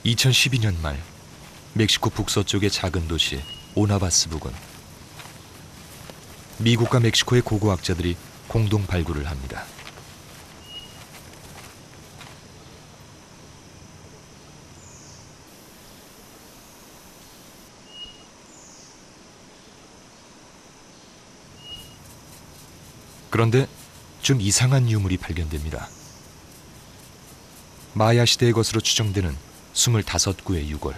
2012년 말 멕시코 북서쪽의 작은 도시 오나바스 부근. 미국과 멕시코의 고고학자들이 공동 발굴을 합니다. 그런데 좀 이상한 유물이 발견됩니다. 마야 시대의 것으로 추정되는 25구의 유골.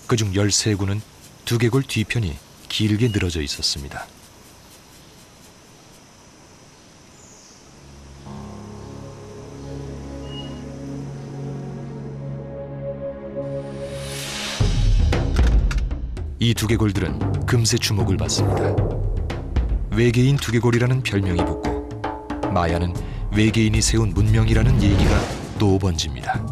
그중 13구는 두개골 뒤편이 길게 늘어져 있었습니다. 이 두개골들은 금세 주목을 받습니다. 외계인 두개골이라는 별명이 붙고 마야는 외계인이 세운 문명이라는 얘기가 또 번집니다.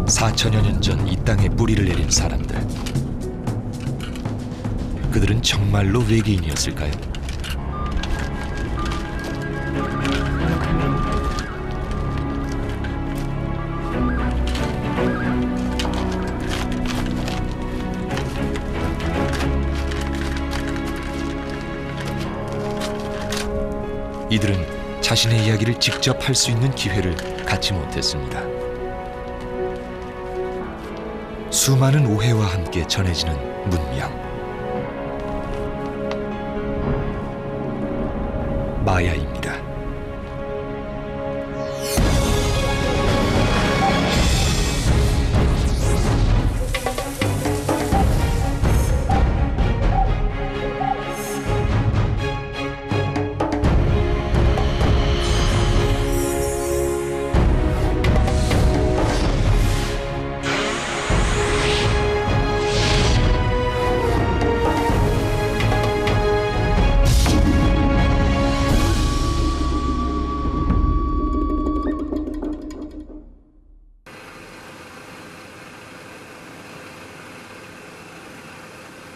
(4천여 년 전) 이 땅에 뿌리를 내린 사람들. 그들은 정말로 외계인이었을까요? 이들은 자신의 이야기를 직접 할 수 있는 기회를 갖지 못했습니다. 수많은 오해와 함께 전해지는 문명. 마야입니다.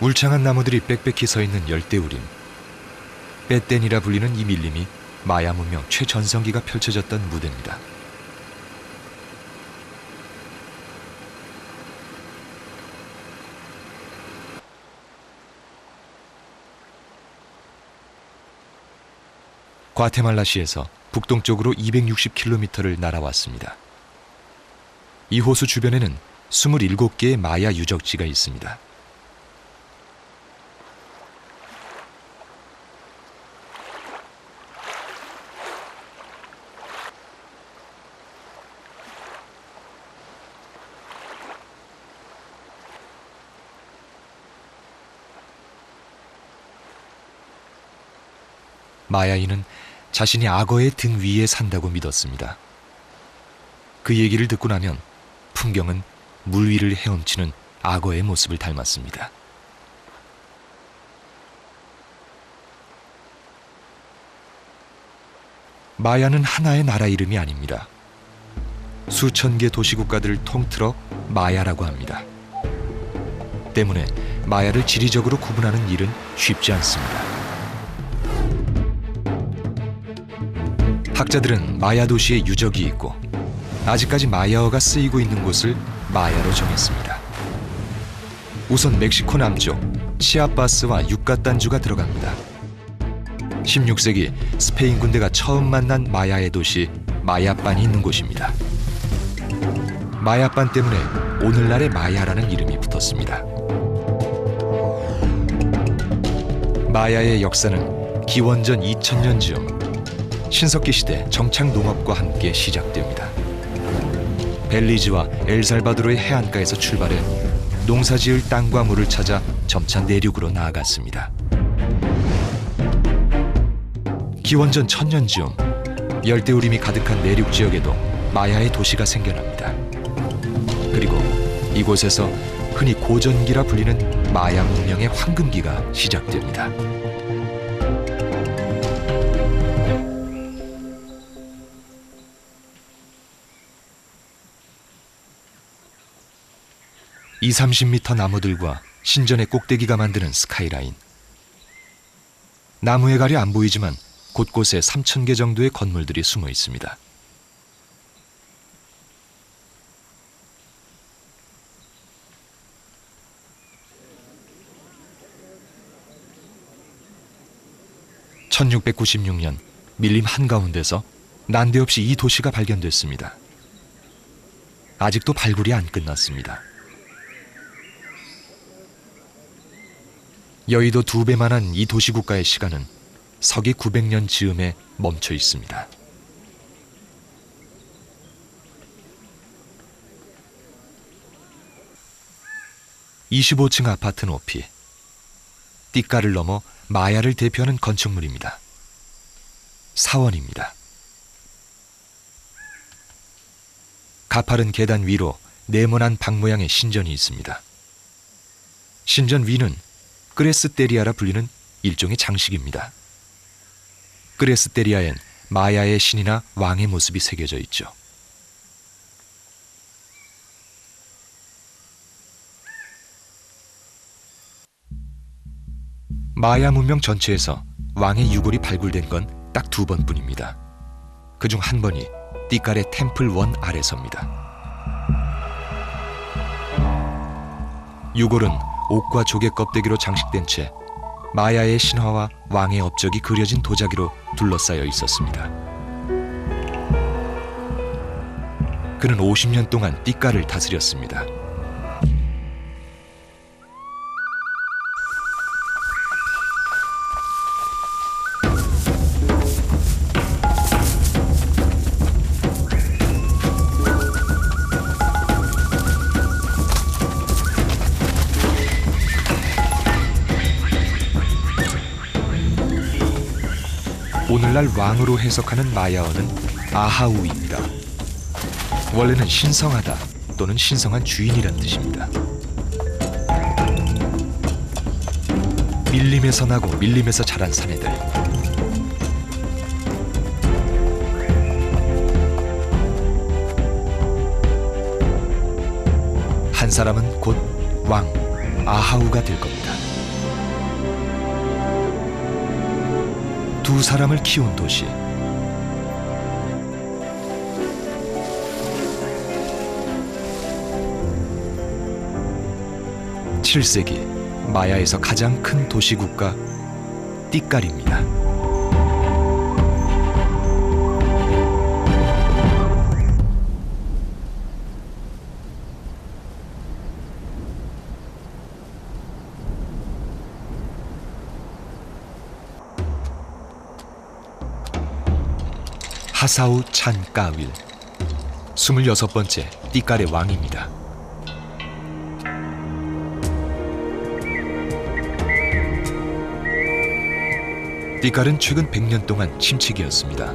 울창한 나무들이 빽빽히 서 있는 열대우림. 빼땐이라 불리는 이 밀림이 마야 문명 최전성기가 펼쳐졌던 무대입니다. 과테말라시에서 북동쪽으로 260km를 날아왔습니다. 이 호수 주변에는 27개의 마야 유적지가 있습니다. 마야인은 자신이 악어의 등 위에 산다고 믿었습니다. 그 얘기를 듣고 나면 풍경은 물 위를 헤엄치는 악어의 모습을 닮았습니다. 마야는 하나의 나라 이름이 아닙니다. 수천 개 도시국가들을 통틀어 마야라고 합니다. 때문에 마야를 지리적으로 구분하는 일은 쉽지 않습니다. 학자들은 마야 도시에 유적이 있고 아직까지 마야어가 쓰이고 있는 곳을 마야로 정했습니다. 우선 멕시코 남쪽 치아파스와 유카탄주가 들어갑니다. 16세기 스페인 군대가 처음 만난 마야의 도시 마야빤이 있는 곳입니다. 마야빤 때문에 오늘날의 마야라는 이름이 붙었습니다. 마야의 역사는 기원전 2000년 즈음 신석기 시대 정착 농업과 함께 시작됩니다. 벨리즈와 엘살바도르의 해안가에서 출발해 농사지을 땅과 물을 찾아 점차 내륙으로 나아갔습니다. 기원전 1000년 즈음 열대우림이 가득한 내륙 지역에도 마야의 도시가 생겨납니다. 그리고 이곳에서 흔히 고전기라 불리는 마야 문명의 황금기가 시작됩니다. (20~30m) 나무들과 신전의 꼭대기가 만드는 스카이라인. 나무에 가려 안 보이지만 곳곳에 3,000개 정도의 건물들이 숨어 있습니다. (1696년) 밀림 한가운데서 난데없이 이 도시가 발견됐습니다. 아직도 발굴이 안 끝났습니다. 여의도 2배만한 이 도시국가의 시간은 서기 900년 즈음에 멈춰 있습니다. (25층) 아파트 높이, 띠까를 넘어 마야를 대표하는 건축물입니다. 사원입니다. 가파른 계단 위로 네모난 방 모양의 신전이 있습니다. 신전 위는 크레스테리아라 불리는 일종의 장식입니다. 크레스테리아엔 마야의 신이나 왕의 모습이 새겨져 있죠. 마야 문명 전체에서 왕의 유골이 발굴된 건 딱 2번뿐입니다. 그중 한 번이 띠까레 템플 1 아래서입니다. 유골은 옥과 조개 껍데기로 장식된 채 마야의 신화와 왕의 업적이 그려진 도자기로 둘러싸여 있었습니다. 그는 50년 동안 띠까를 다스렸습니다. 오늘날 왕으로 해석하는 마야어는 아하우입니다. 원래는 신성하다 또는 신성한 주인이란 뜻입니다. 밀림에서 나고 밀림에서 자란 사내들. 한 사람은 곧 왕 아하우가 될 겁니다. 두 사람을 키운 도시. (7세기) 마야에서 가장 큰 도시국가 띠까리입니다. 하사우 찬 까윌, 26번째 띠까레 왕입니다. 띠까르는 최근 100년 동안 침체기였습니다.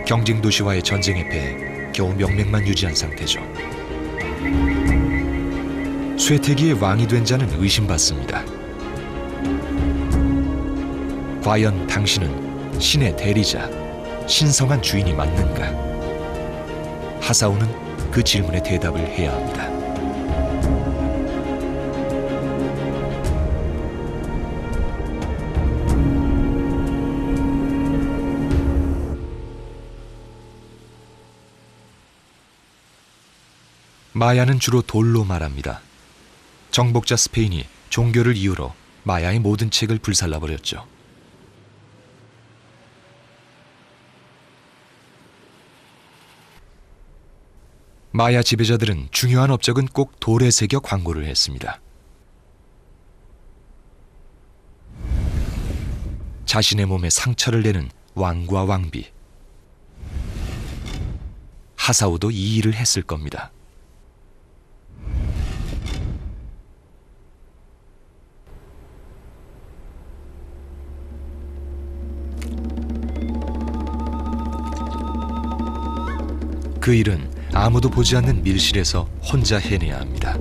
경쟁 도시와의 전쟁에 패해 겨우 명맥만 유지한 상태죠. 쇠퇴기의 왕이 된 자는 의심받습니다. 과연 당신은 신의 대리자, 신성한 주인이 맞는가? 하사우는 그 질문에 대답을 해야 합니다. 마야는 주로 돌로 말합니다. 정복자 스페인이 종교를 이유로 마야의 모든 책을 불살라버렸죠. 마야 지배자들은 중요한 업적은 꼭 돌에 새겨 광고를 했습니다. 자신의 몸에 상처를 내는 왕과 왕비. 하사우도 이 일을 했을 겁니다. 그 일은 아무도 보지 않는 밀실에서 혼자 해내야 합니다.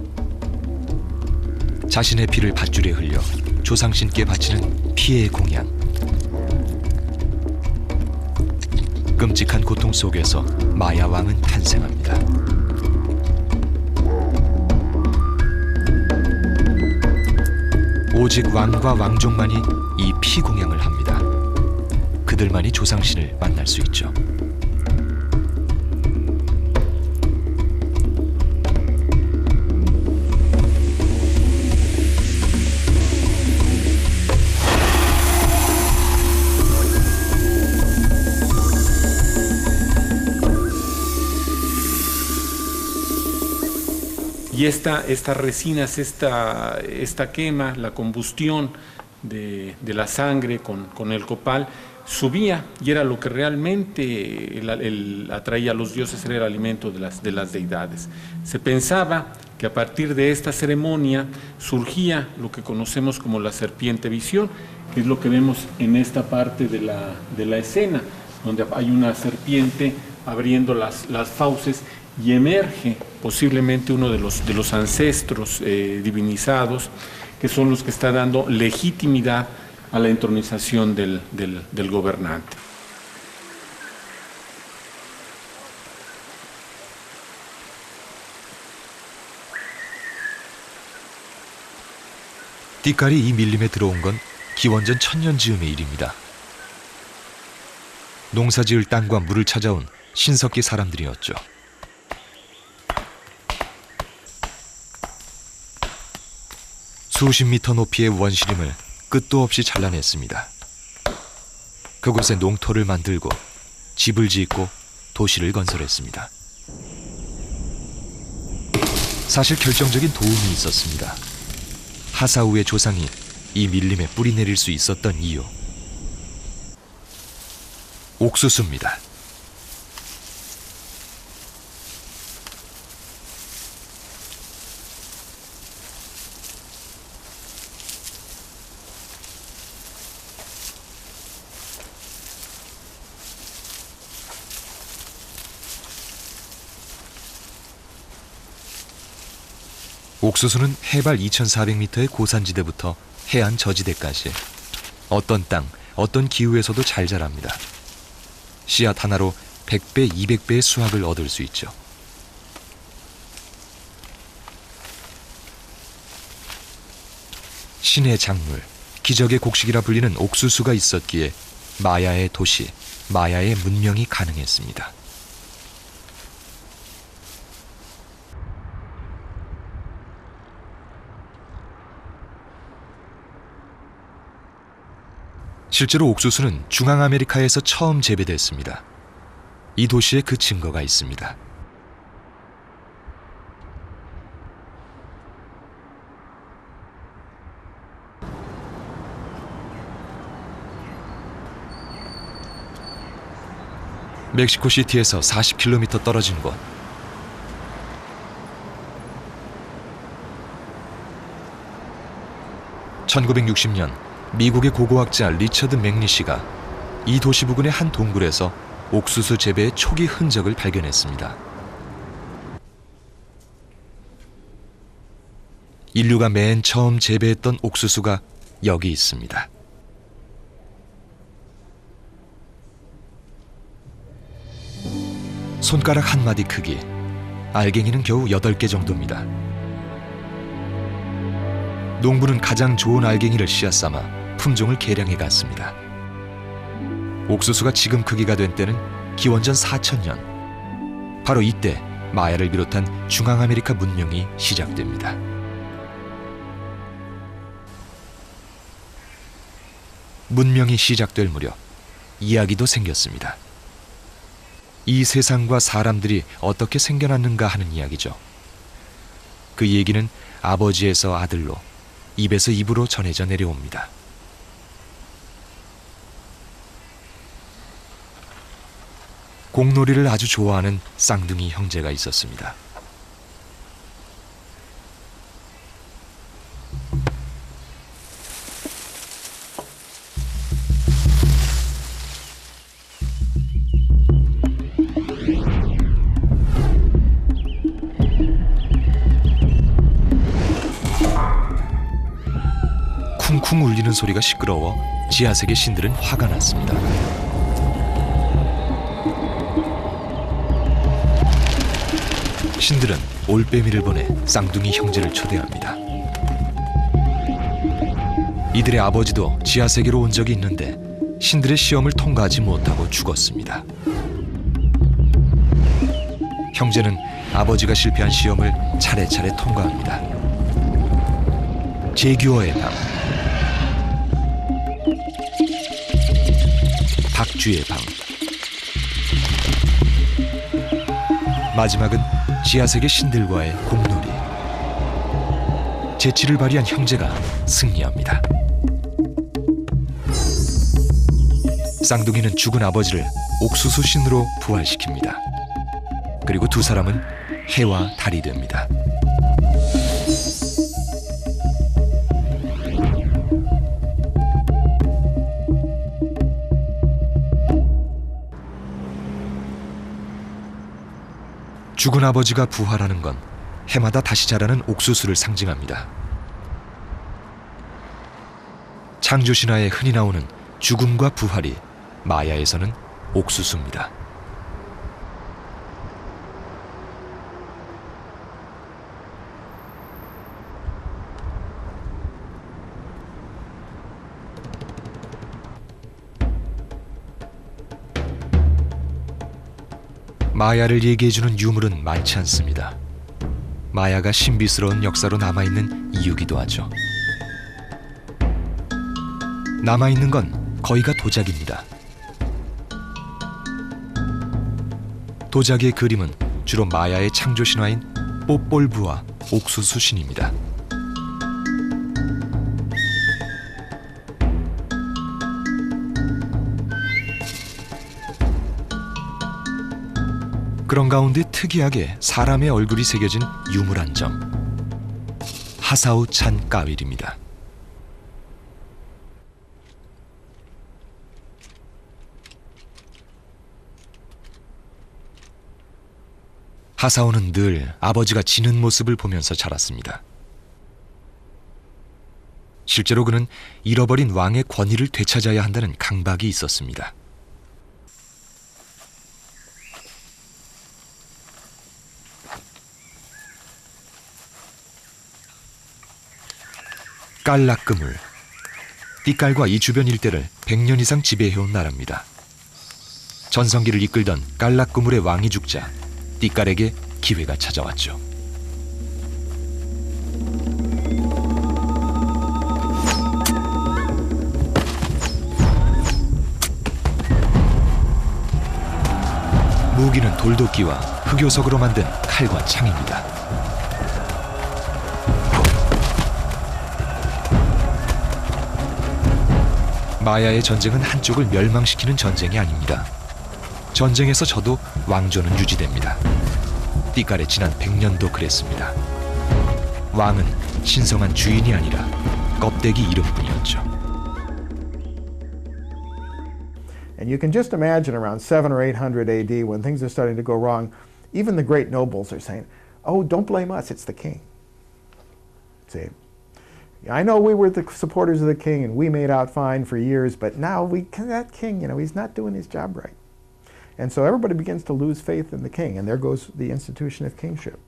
자신의 피를 밧줄에 흘려 조상신께 바치는 피의 공양. 끔찍한 고통 속에서 마야 왕은 탄생합니다. 오직 왕과 왕족만이 이 피 공양을 합니다. 그들만이 조상신을 만날 수 있죠. Y estas resinas, esta quema, la combustión de la sangre con el copal, subía y era lo que realmente atraía a los dioses, era el alimento de las deidades. Se pensaba que a partir de esta ceremonia surgía lo que conocemos como la serpiente visión, que es lo que vemos en esta parte de la escena, donde hay una serpiente abriendo las fauces y emerge posiblemente uno de los ancestros divinizados, que son los que está dando legitimidad a la entronización del gobernante. 띠깔이 이 밀림에 들어온 건 기원전 1000년 즈음의 일입니다. 농사지을 땅과 물을 찾아온 신석기 사람들이었죠. 수십 미터 높이의 원시림을 끝도 없이 잘라냈습니다. 그곳에 농토를 만들고 집을 짓고 도시를 건설했습니다. 사실 결정적인 도움이 있었습니다. 하사우의 조상이 이 밀림에 뿌리 내릴 수 있었던 이유. 옥수수입니다. 옥수수는 해발 2400m의 고산지대부터 해안 저지대까지 어떤 땅, 어떤 기후에서도 잘 자랍니다. 씨앗 하나로 100배, 200배의 수확을 얻을 수 있죠. 신의 작물, 기적의 곡식이라 불리는 옥수수가 있었기에 마야의 도시, 마야의 문명이 가능했습니다. 실제로 옥수수는 중앙아메리카에서 처음 재배됐습니다. 이 도시에 그 증거가 있습니다. 멕시코시티에서 40km 떨어진 곳. (1960년) 미국의 고고학자 리처드 맥니시가 이 도시 부근의 한 동굴에서 옥수수 재배의 초기 흔적을 발견했습니다. 인류가 맨 처음 재배했던 옥수수가 여기 있습니다. 손가락 한 마디 크기, 알갱이는 겨우 8개 정도입니다. 농부는 가장 좋은 알갱이를 씨앗 삼아 품종을 개량해 갔습니다. 옥수수가 지금 크기가 된 때는 기원전 4000년. 바로 이때 마야를 비롯한 중앙아메리카 문명이 시작됩니다. 문명이 시작될 무렵 이야기도 생겼습니다. 이 세상과 사람들이 어떻게 생겨났는가 하는 이야기죠. 그 얘기는 아버지에서 아들로, 입에서 입으로 전해져 내려옵니다. 공놀이를 아주 좋아하는 쌍둥이 형제가 있었습니다. 쿵쿵 울리는 소리가 시끄러워 지하세계 신들은 화가 났습니다. 신들은 올빼미를 보내 쌍둥이 형제를 초대합니다. 이들의 아버지도 지하세계로 온 적이 있는데 신들의 시험을 통과하지 못하고 죽었습니다. 형제는 아버지가 실패한 시험을 차례차례 통과합니다. 제규어의 방, 박쥐의 방, 마지막은 지하세계 신들과의 공놀이. 재치를 발휘한 형제가 승리합니다. 쌍둥이는 죽은 아버지를 옥수수 신으로 부활시킵니다. 그리고 두 사람은 해와 달이 됩니다. 죽은 아버지가 부활하는 건 해마다 다시 자라는 옥수수를 상징합니다. 창조 신화에 흔히 나오는 죽음과 부활이 마야에서는 옥수수입니다. 마야를 얘기해주는 유물은 많지 않습니다. 마야가 신비스러운 역사로 남아있는 이유기도 하죠. 남아있는 건 거의가 도자기입니다. 도자기의 그림은 주로 마야의 창조 신화인 뽀볼부와 옥수수 신입니다. 그런 가운데 특이하게 사람의 얼굴이 새겨진 유물 한 점, 하사우 찬 까윌입니다. 하사오는 늘 아버지가 지는 모습을 보면서 자랐습니다. 실제로 그는 잃어버린 왕의 권위를 되찾아야 한다는 강박이 있었습니다. 깔락그물, 띠깔과 이 주변 일대를 100년 이상 지배해온 나라입니다. 전성기를 이끌던 깔락그물의 왕이 죽자 띠깔에게 기회가 찾아왔죠. 무기는 돌도끼와 흑요석으로 만든 칼과 창입니다. 마야의 전쟁은 한쪽을 멸망시키는 전쟁이 아닙니다. 전쟁에서 져도 왕조는 유지됩니다. 띠깔의 지난 100년도 그랬습니다. 왕은 신성한 주인이 아니라 껍데기 이름뿐이었죠. And you can just imagine around 700 or 800 AD when things are starting to go wrong, even the great nobles are saying, "Oh, don't blame us, it's the king." See? I know we were the supporters of the king and we made out fine for years, but now that king, he's not doing his job right. And so everybody begins to lose faith in the king, and there goes the institution of kingship.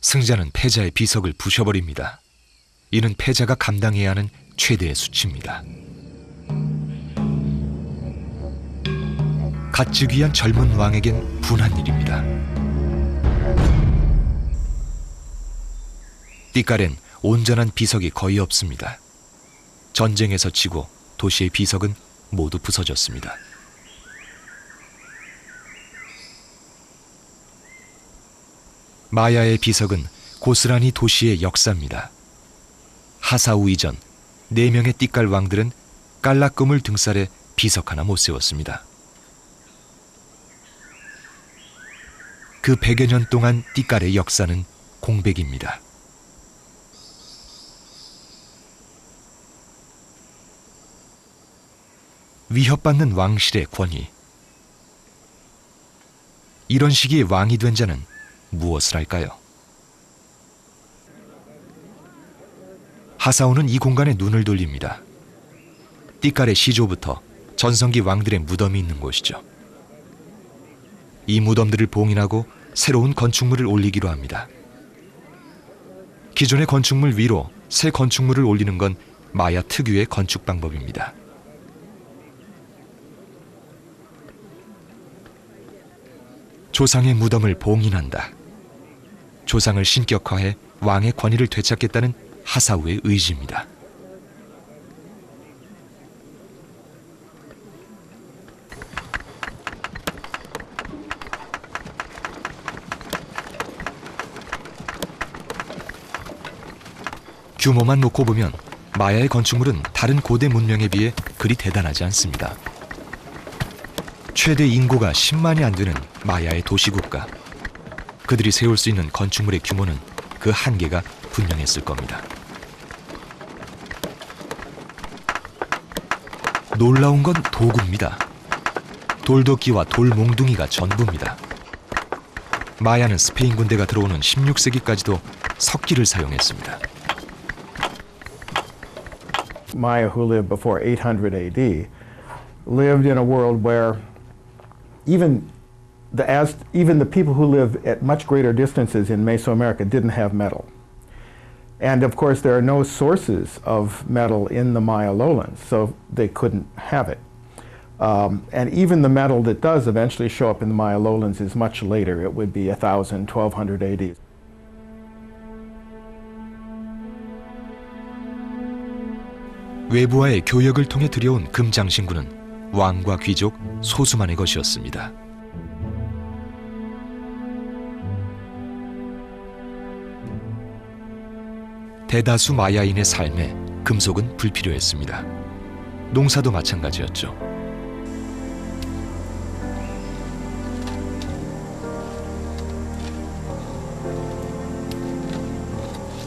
승자는 패자의 비석을 부셔버립니다. 이는 패자가 감당해야 하는 최대의 수치입니다. 갓지기 위한 젊은 왕에겐 분한 일입니다. 띠깔엔 온전한 비석이 거의 없습니다. 전쟁에서 지고 도시의 비석은 모두 부서졌습니다. 마야의 비석은 고스란히 도시의 역사입니다. 하사우 이전 4명의 띠깔 왕들은 깔락금을 등살에 비석 하나 못 세웠습니다. 그 100여 년 동안 띠깔의 역사는 공백입니다. 위협받는 왕실의 권위. 이런 시기에 왕이 된 자는 무엇을 할까요? 하사오는 이 공간에 눈을 돌립니다. 띠깔의 시조부터 전성기 왕들의 무덤이 있는 곳이죠. 이 무덤들을 봉인하고 새로운 건축물을 올리기로 합니다. 기존의 건축물 위로 새 건축물을 올리는 건 마야 특유의 건축 방법입니다. 조상의 무덤을 봉인한다. 조상을 신격화해 왕의 권위를 되찾겠다는 하사우의 의지입니다. 규모만 놓고 보면 마야의 건축물은 다른 고대 문명에 비해 그리 대단하지 않습니다. 최대 인구가 10만이 안 되는 마야의 도시국가. 그들이 세울 수 있는 건축물의 규모는 그 한계가 분명했을 겁니다. 놀라운 건 도구입니다. 돌도끼와 돌몽둥이가 전부입니다. 마야는 스페인 군대가 들어오는 16세기까지도 석기를 사용했습니다. Maya, who lived before 800 AD, lived in a world where even the people who live at much greater distances in Mesoamerica didn't have metal. And of course, there are no sources of metal in the Maya lowlands, so they couldn't have it. And even the metal that does eventually show up in the Maya lowlands is much later. It would be 1000, 1200 AD. 외부와의 교역을 통해 들여온 금장신구는 왕과 귀족, 소수만의 것이었습니다. 대다수 마야인의 삶에 금속은 불필요했습니다. 농사도 마찬가지였죠.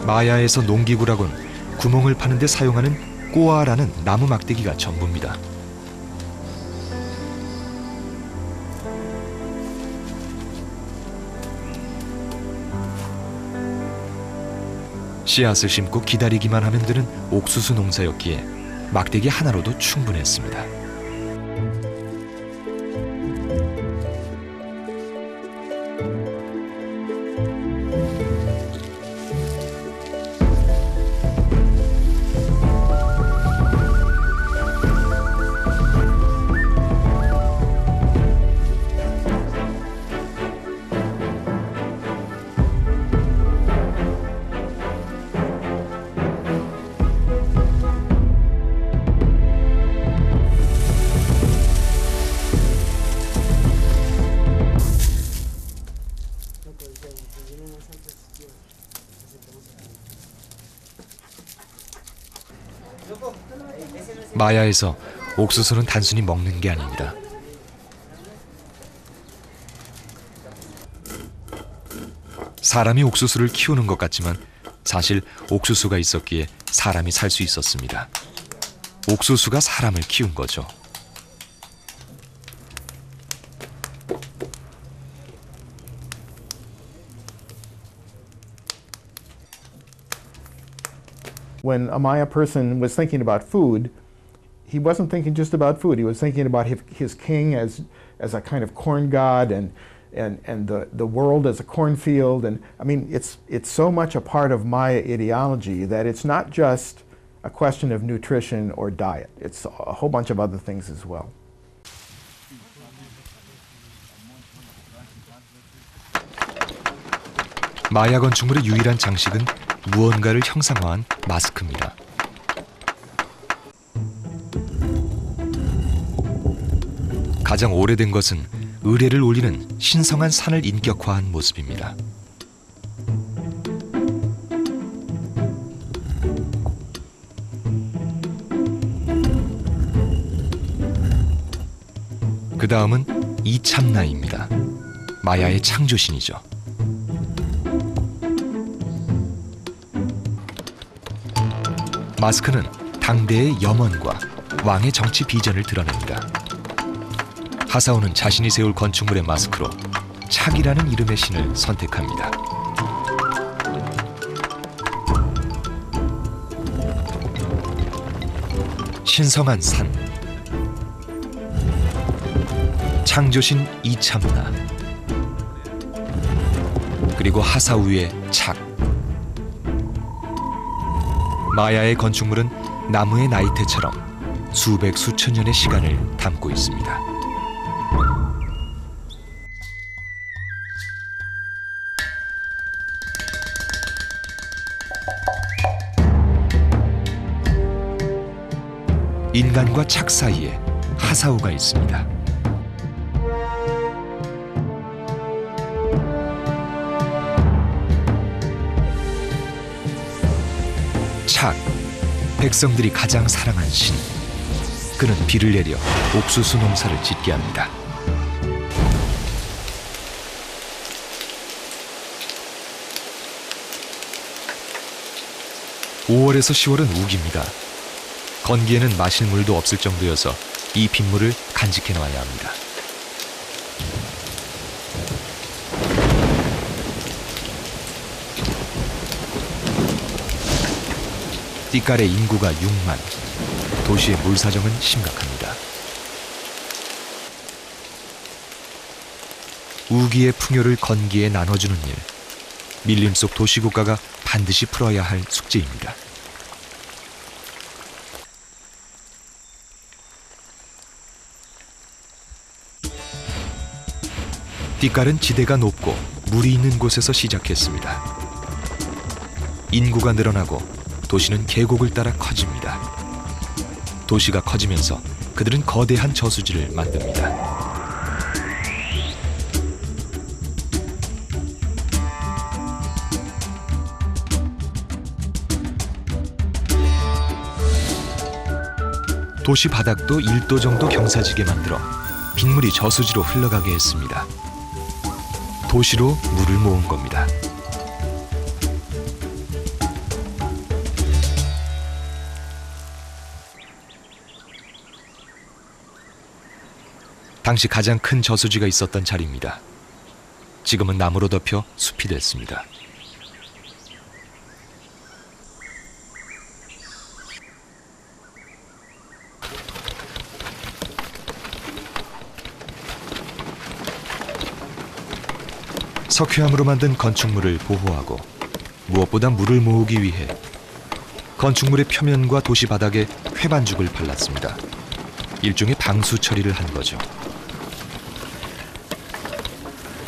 마야에서 농기구라곤 구멍을 파는 데 사용하는 꼬아라는 나무 막대기가 전부입니다. 씨앗을 심고 기다리기만 하면 되는 옥수수 농사였기에 막대기 하나로도 충분했습니다. 마야에서 옥수수는 단순히 먹는 게 아닙니다. 사람이 옥수수를 키우는 것 같지만 사실 옥수수가 있었기에 사람이 살 수 있었습니다. 옥수수가 사람을 키운 거죠. When a Maya person was thinking about food, he wasn't thinking just about food. He was thinking about his king as a kind of corn god and the world as a cornfield. And I mean, it's so much a part of Maya ideology that it's not just a question of nutrition or diet. It's a whole bunch of other things as well. 마야 건축물의 유일한 장식은 무언가를 형상화한 마스크입니다. 가장 오래된 것은 의뢰를 올리는 신성한 산을 인격화한 모습입니다. 그 다음은 이참나입니다. 마야의 창조신이죠. 마스크는 당대의 염원과 왕의 정치 비전을 드러냅니다. 하사오는 자신이 세울 건축물의 마스크로 착이라는 이름의 신을 선택합니다. 신성한 산, 창조신 이참나, 그리고 하사우의 착. 마야의 건축물은 나무의 나이테처럼 수백 수천 년의 시간을 담고 있습니다. 인간과 착 사이에 하사우가 있습니다. 착, 백성들이 가장 사랑한 신. 그는 비를 내려 옥수수 농사를 짓게 합니다. (5월에서 10월은) 우기입니다. 건기에는 마실 물도 없을 정도여서 이 빗물을 간직해 놔야 합니다. 띠깔의 인구가 6만. 도시의 물 사정은 심각합니다. 우기의 풍요를 건기에 나눠주는 일. 밀림 속 도시국가가 반드시 풀어야 할 숙제입니다. 띠깔은 지대가 높고 물이 있는 곳에서 시작했습니다. 인구가 늘어나고 도시는 계곡을 따라 커집니다. 도시가 커지면서 그들은 거대한 저수지를 만듭니다. 도시 바닥도 1도 정도 경사지게 만들어 빗물이 저수지로 흘러가게 했습니다. 도시로 물을 모은 겁니다. 당시 가장 큰 저수지가 있었던 자리입니다. 지금은 나무로 덮여 숲이 됐습니다. 석회암으로 만든 건축물을 보호하고 무엇보다 물을 모으기 위해 건축물의 표면과 도시 바닥에 회반죽을 발랐습니다. 일종의 방수 처리를 한 거죠.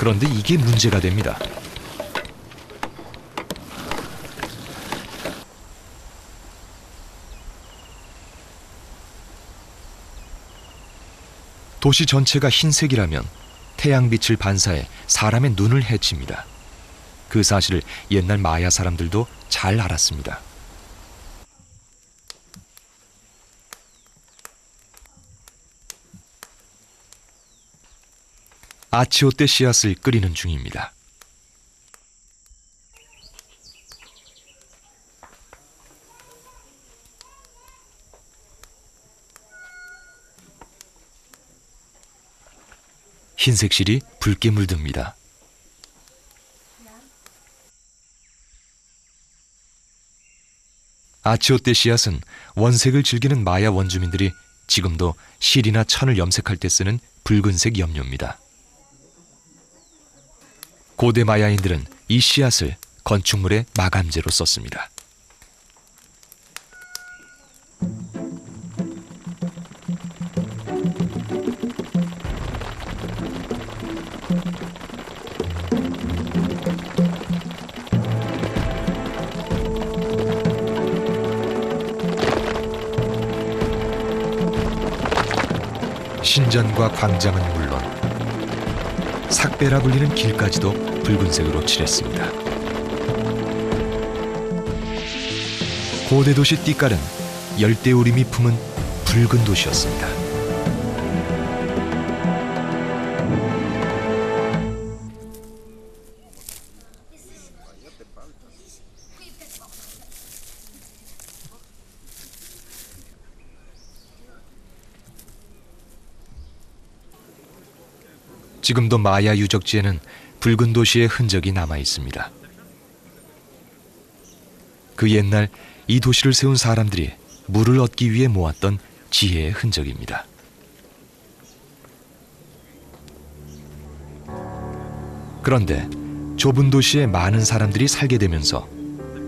그런데 이게 문제가 됩니다. 도시 전체가 흰색이라면 태양빛을 반사해 사람의 눈을 해칩니다. 그 사실을 옛날 마야 사람들도 잘 알았습니다. 아치오떼 씨앗을 끓이는 중입니다. 흰색 실이 붉게 물듭니다. 아치오떼 씨앗은 원색을 즐기는 마야 원주민들이 지금도 실이나 천을 염색할 때 쓰는 붉은색 염료입니다. 고대 마야인들은 이 씨앗을 건축물의 마감재로 썼습니다. 신전과 광장은 물론 삭배라 불리는 길까지도 붉은색으로 칠했습니다. 고대 도시 띠깔은 열대우림이 품은 붉은 도시였습니다. 지금도 마야 유적지에는 붉은 도시의 흔적이 남아 있습니다. 그 옛날 이 도시를 세운 사람들이 물을 얻기 위해 모았던 지혜의 흔적입니다. 그런데 좁은 도시에 많은 사람들이 살게 되면서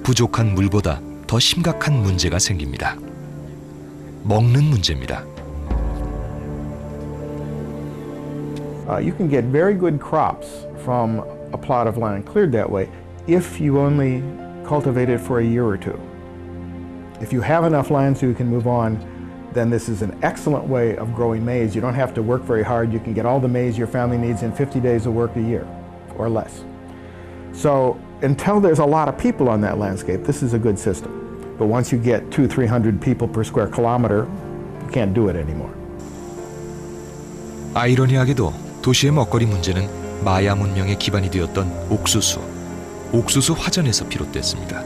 부족한 물보다 더 심각한 문제가 생깁니다. 먹는 문제입니다. You can get very good crops from a plot of land cleared that way if you only cultivate it for a year or two. If you have enough land so you can move on, then this is an excellent way of growing maize. You don't have to work very hard. You can get all the maize your family needs in 50 days of work a year or less. So until there's a lot of people on that landscape, this is a good system. But once you get 200-300 people per square kilometer, you can't do it anymore. 아이러니하게도 도시의 먹거리 문제는 마야 문명의 기반이 되었던 옥수수 화전에서 비롯됐습니다.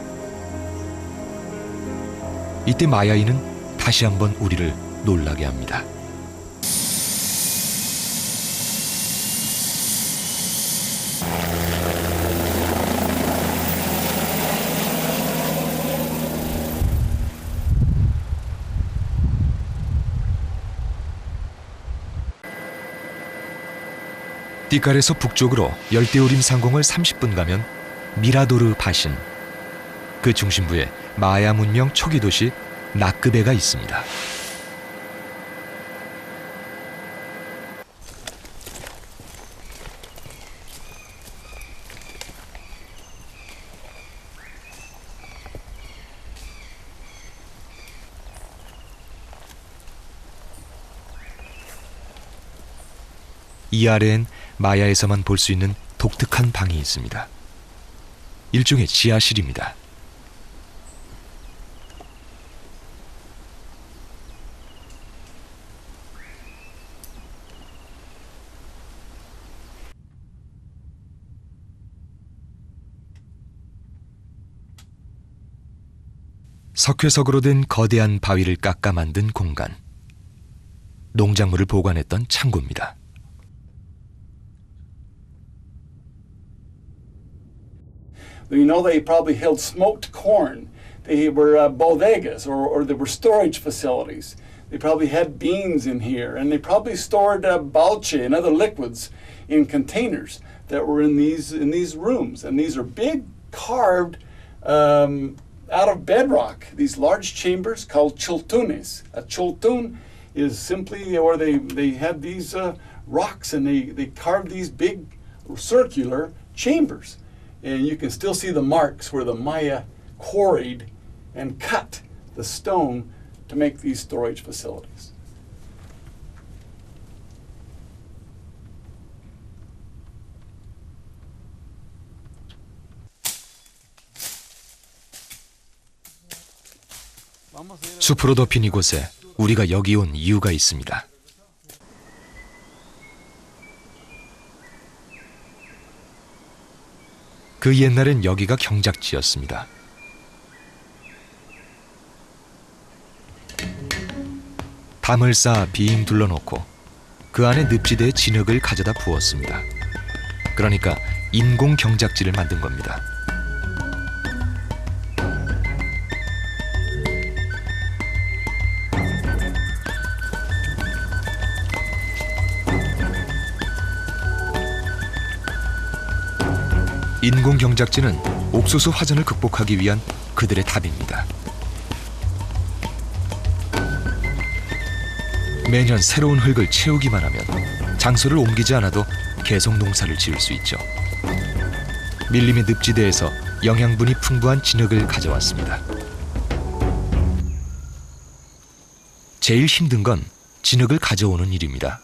이때 마야인은 다시 한번 우리를 놀라게 합니다. 띠깔에서 북쪽으로 열대우림 상공을 30분 가면 미라도르 바신, 그 중심부에 마야 문명 초기 도시 나크베가 있습니다. 이 아래엔 마야에서만 볼 수 있는 독특한 방이 있습니다. 일종의 지하실입니다. 석회석으로 된 거대한 바위를 깎아 만든 공간. 농작물을 보관했던 창고입니다. You know, they probably held smoked corn. They were bodegas, or they were storage facilities. They probably had beans in here, and they probably stored balche and other liquids in containers that were in these rooms. And these are big, carved out of bedrock. These large chambers called chultunes. A chultun is simply where they had these rocks, and they carved these big circular chambers. And you can still see the marks where the Maya quarried and cut the stone to make these storage facilities. 숲으로 덮인 이곳에 우리가 여기 온 이유가 있습니다. 그 옛날엔 여기가 경작지였습니다. 담을 쌓아 빙 둘러놓고 그 안에 늪지대에 진흙을 가져다 부었습니다. 그러니까 인공 경작지를 만든 겁니다. 인공 경작지는 옥수수 화전을 극복하기 위한 그들의 답입니다. 매년 새로운 흙을 채우기만 하면 장소를 옮기지 않아도 계속 농사를 지을 수 있죠. 밀림의 늪지대에서 영양분이 풍부한 진흙을 가져왔습니다. 제일 힘든 건 진흙을 가져오는 일입니다.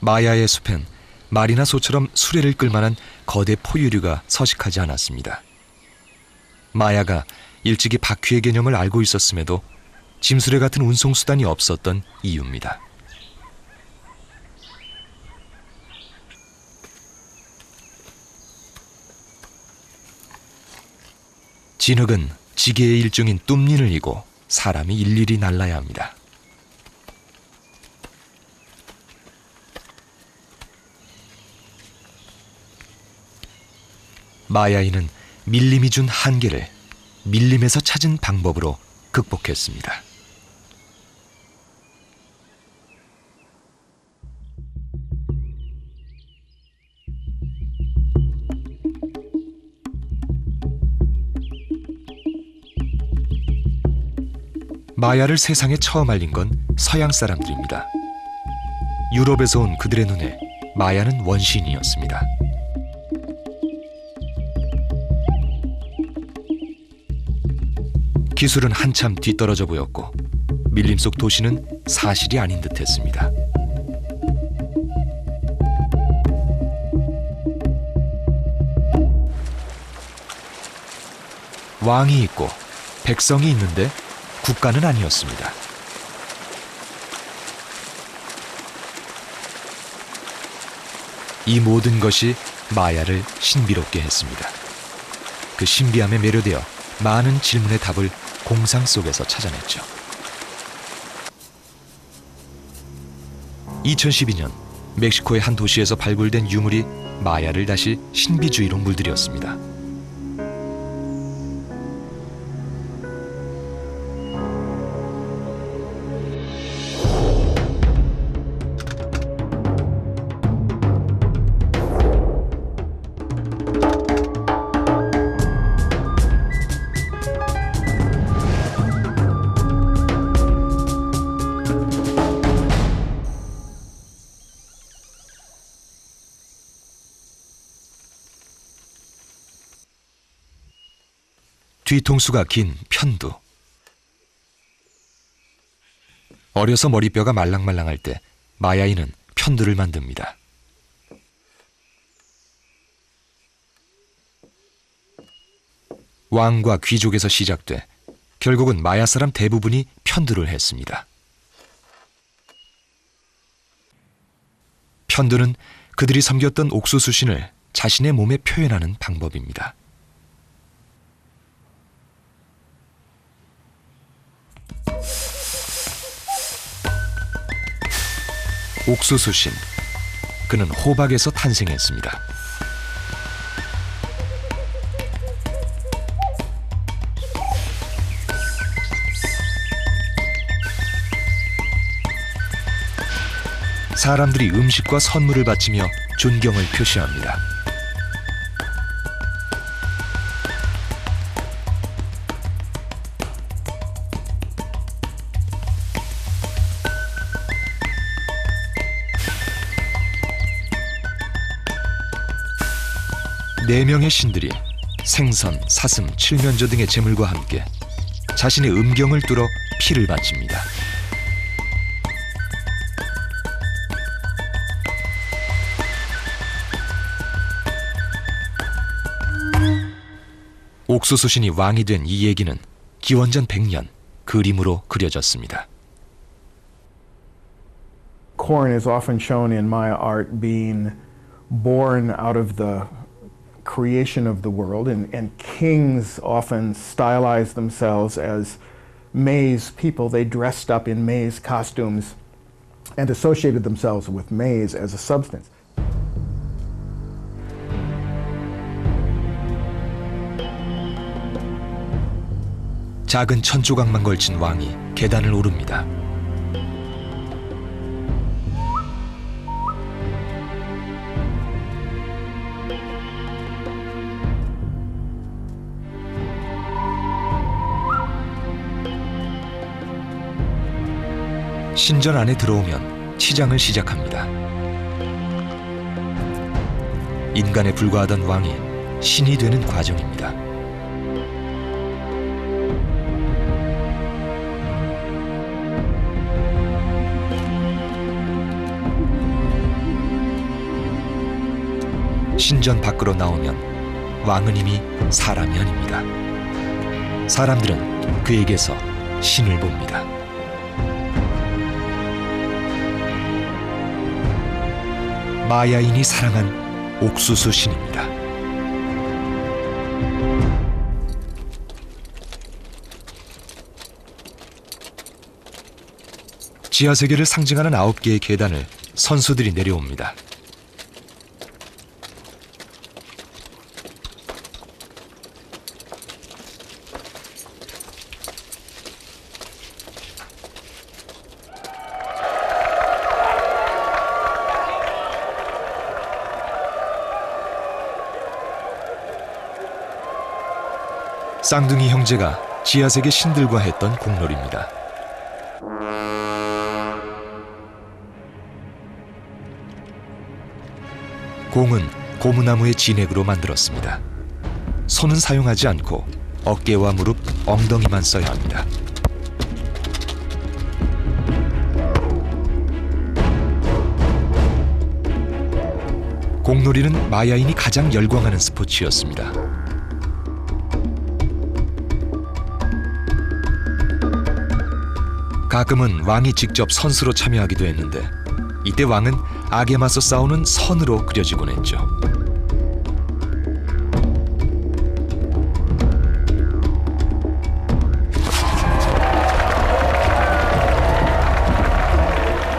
마야의 숲엔 말이나 소처럼 수레를 끌 만한 거대 포유류가 서식하지 않았습니다. 마야가 일찍이 바퀴의 개념을 알고 있었음에도 짐수레 같은 운송수단이 없었던 이유입니다. 진흙은 지게의 일종인 뚠닌을 이고 사람이 일일이 날라야 합니다. 마야인은 밀림이 준 한계를 밀림에서 찾은 방법으로 극복했습니다. 마야를 세상에 처음 알린 건 서양 사람들입니다. 유럽에서 온 그들의 눈에 마야는 원시인이었습니다. 기술은 한참 뒤떨어져 보였고 밀림 속 도시는 사실이 아닌 듯했습니다. 왕이 있고 백성이 있는데 국가는 아니었습니다. 이 모든 것이 마야를 신비롭게 했습니다. 그 신비함에 매료되어 많은 질문의 답을 공상 속에서 찾아냈죠. 2012년 멕시코의 한 도시에서 발굴된 유물이 마야를 다시 신비주의로 물들였습니다. 뒤통수가 긴 편두. 어려서 머리뼈가 말랑말랑할 때 마야인은 편두를 만듭니다. 왕과 귀족에서 시작돼 결국은 마야 사람 대부분이 편두를 했습니다. 편두는 그들이 섬겼던 옥수수 신을 자신의 몸에 표현하는 방법입니다. 옥수수신, 그는 호박에서 탄생했습니다. 사람들이 음식과 선물을 바치며 존경을 표시합니다. 네 명의 신들이 생선, 사슴, 칠면조 등의 제물과 함께 자신의 음경을 뚫어 피를 바칩니다. 옥수수신이 왕이 된 이 얘기는 기원전 100년 그림으로 그려졌습니다. Corn is often shown in Maya art being born out of the creation of the world, and kings often stylized themselves as maize people. They dressed up in maize costumes and associated themselves with maize as a substance. 작은 천조각만 걸친 왕이 계단을 오릅니다. 신전 안에 들어오면 치장을 시작합니다. 인간에 불과하던 왕이 신이 되는 과정입니다. 신전 밖으로 나오면 왕은 이미 사람이 아닙니다. 사람들은 그에게서 신을 봅니다. 마야인이 사랑한 옥수수 신입니다. 지하세계를 상징하는 9개의 계단을 선수들이 내려옵니다. 쌍둥이 형제가 지하세계 신들과 했던 공놀이입니다. 공은 고무나무의 진액으로 만들었습니다. 손은 사용하지 않고 어깨와 무릎, 엉덩이만 써야 합니다. 공놀이는 마야인이 가장 열광하는 스포츠였습니다. 가끔은 왕이 직접 선수로 참여하기도 했는데 이때 왕은 악에 맞서 싸우는 선으로 그려지곤 했죠.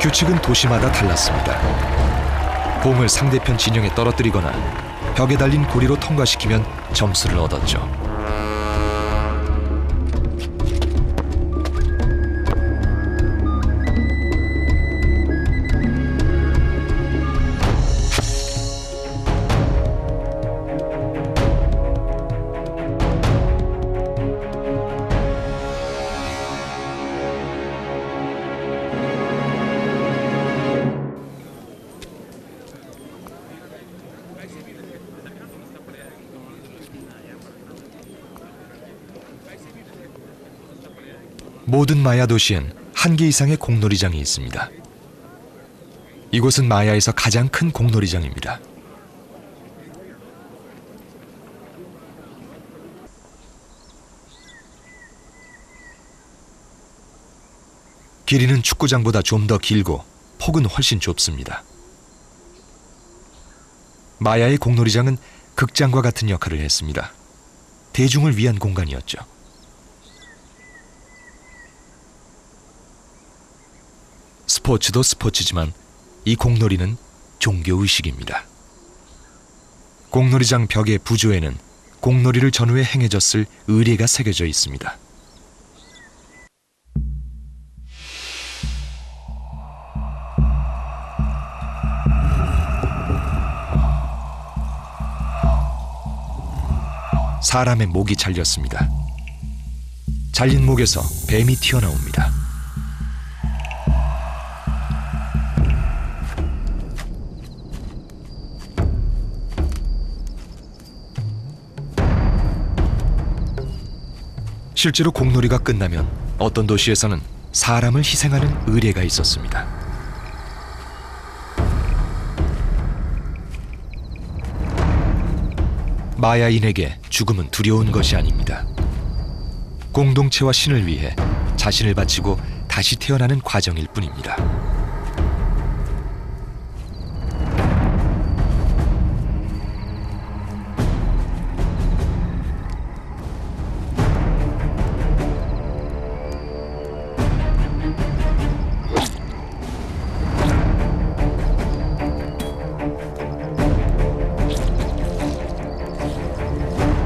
규칙은 도시마다 달랐습니다. 공을 상대편 진영에 떨어뜨리거나 벽에 달린 고리로 통과시키면 점수를 얻었죠. 모든 마야 도시엔 한 개 이상의 공놀이장이 있습니다. 이곳은 마야에서 가장 큰 공놀이장입니다. 길이는 축구장보다 좀 더 길고 폭은 훨씬 좁습니다. 마야의 공놀이장은 극장과 같은 역할을 했습니다. 대중을 위한 공간이었죠. 스포츠도 스포츠지만 이 공놀이는 종교의식입니다. 공놀이장 벽의 부조에는 공놀이를 전후에 행해졌을 의례가 새겨져 있습니다. 사람의 목이 잘렸습니다. 잘린 목에서 뱀이 튀어나옵니다. 실제로 공놀이가 끝나면 어떤 도시에서는 사람을 희생하는 의례가 있었습니다. 마야인에게 죽음은 두려운 것이 아닙니다. 공동체와 신을 위해 자신을 바치고 다시 태어나는 과정일 뿐입니다.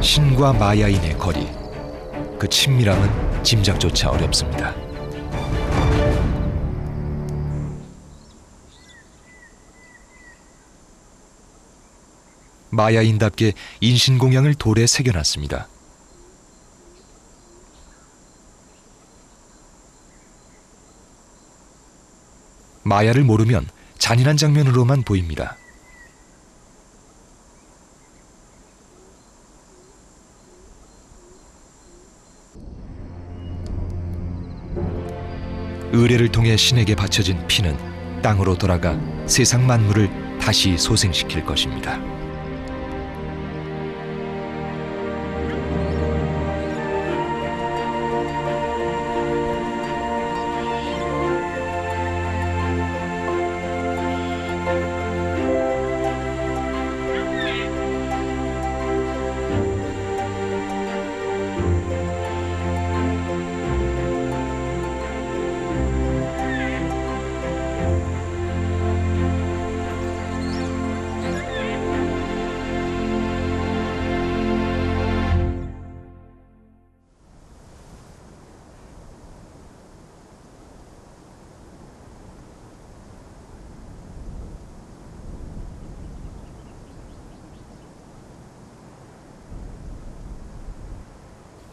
신과 마야인의 거리, 그 친밀함은 짐작조차 어렵습니다. 마야인답게 인신공양을 돌에 새겨놨습니다. 마야를 모르면 잔인한 장면으로만 보입니다. 의례를 통해 신에게 바쳐진 피는 땅으로 돌아가 세상 만물을 다시 소생시킬 것입니다.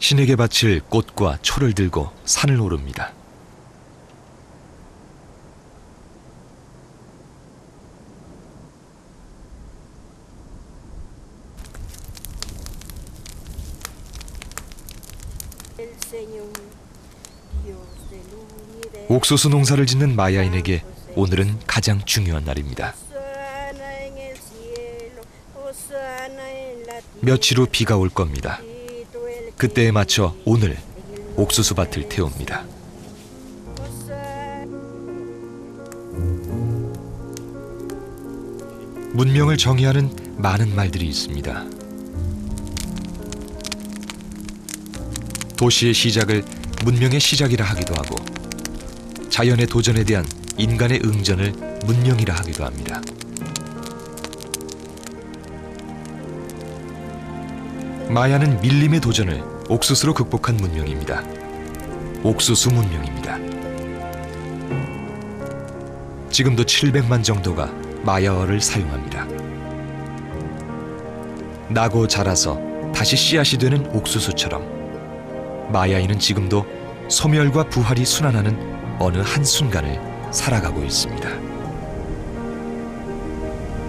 신에게 바칠 꽃과 초를 들고 산을 오릅니다. 옥수수 농사를 짓는 마야인에게 오늘은 가장 중요한 날입니다. 며칠 후 비가 올 겁니다. 그때에 맞춰 오늘 옥수수 밭을 태웁니다. 문명을 정의하는 많은 말들이 있습니다. 도시의 시작을 문명의 시작이라 하기도 하고, 자연의 도전에 대한 인간의 응전을 문명이라 하기도 합니다. 마야는 밀림의 도전을 옥수수로 극복한 문명입니다. 옥수수 문명입니다. 지금도 700만 정도가 마야어를 사용합니다. 나고 자라서 다시 씨앗이 되는 옥수수처럼 마야인은 지금도 소멸과 부활이 순환하는 어느 한순간을 살아가고 있습니다.